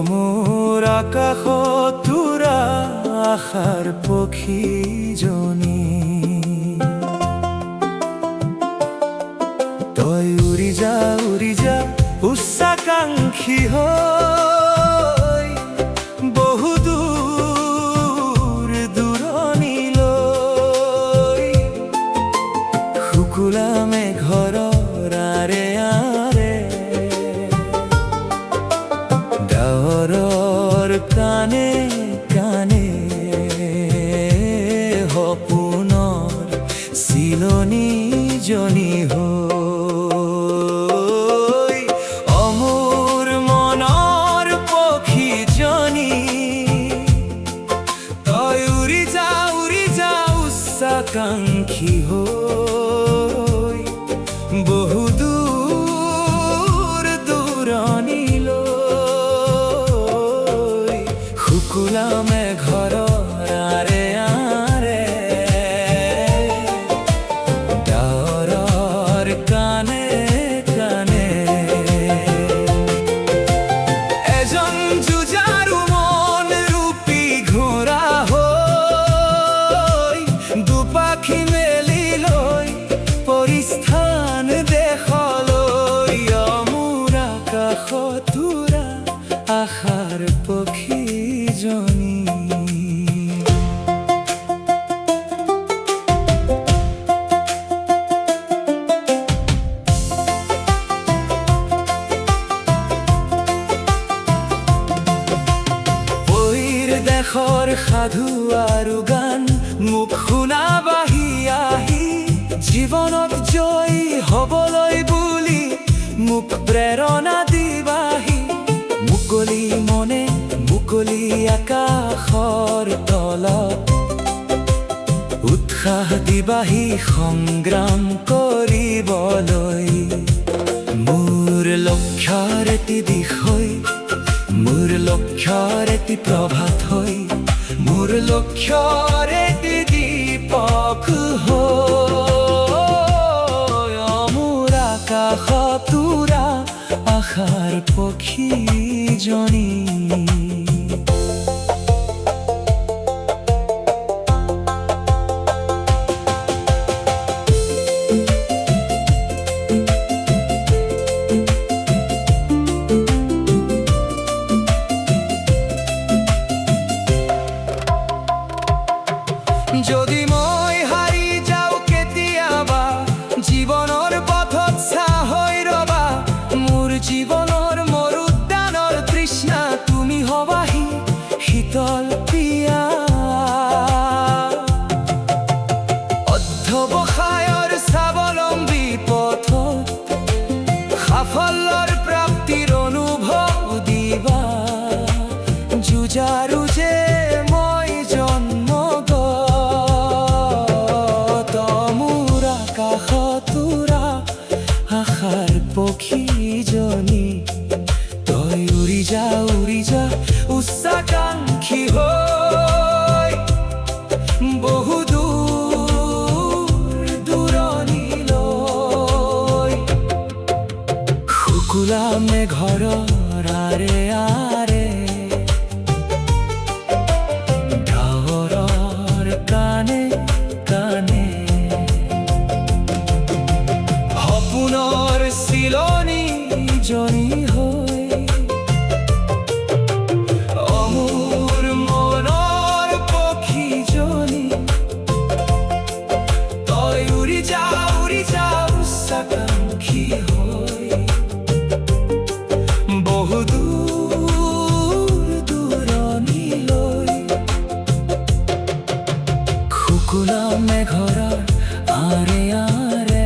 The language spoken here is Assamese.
মোৰ আকাশত উৰা আশাৰ পক্ষীজনী, তই উৰি যা উচ্চাকাংক্ষী হৈ বহু দূৰ দূৰণিলৈ। শুকুলা মেঘৰ আৰে আৰে ডাৱৰৰ কাণে কাণে সপোনৰ চিলনীজনী হৈ অমোৰ মনৰ পক্ষীজনী, তই উৰি যা উচ্চাকাংক্ষী হৈ বহু দূৰ দূৰণিলৈ। শুকুলা মেঘৰ আৰে আৰে ডাৱৰৰ কাণে কাণে এজন যুঁজাৰু মন ৰূপী ঘোঁৰা হৈ দুপাখি মেলি লৈ পৰিস্থান দেশলৈ। মোৰ আকাশত উৰা আশাৰ পক্ষীজনী, দেশৰ সাধু আৰু গান মোক শুনাবাহি আহি, জীৱনত জয়ী হ'বলৈ বুলি মোক প্ৰেৰণা দিবাহি। মুকলি মনে মুকলি আকাশৰ তলত উৎসাহ দিবাহি সংগ্ৰাম কৰিবলৈ। মোৰ লক্ষ্যৰ এটি দিশ হৈ, মোৰ লক্ষ্যৰ এটি প্ৰভাত হৈ, মোৰ লক্ষ্যৰ এটি দীপক হৈ মোৰ আকাশত উৰা আশাৰ পক্ষীজনী। যদি মই হাৰি যাওঁ কেতিয়াবা জীৱনৰ পথত ছাঁ হৈ ৰবা, মোৰ জীৱনৰ মৰুদ্যানৰ তৃষ্ণা তুমি হবাহি শীতল পিয়া। অধ্যৱসায়ৰ স্বাৱলম্বী পথত সাফল্যৰ প্ৰাপ্তিৰ অনুভৱ দিবা। যুঁজাৰু যে মই আশাৰ পক্ষীজনী, তই উৰি যা উচ্চাকাংক্ষী হৈ বহু দূৰ দূৰণিলৈ। শুকুলা মেঘৰ আৰে আৰে ডাৱৰৰ কাণে কাণে সপোনৰ চিলনীজনী হৈ অমোৰ মনৰ পক্ষীজনী, তই উৰি যা উচ্চাকাংক্ষী হৈ বহু দূৰ দূৰণিলৈ। শুকুলা মেঘৰ আৰে আৰে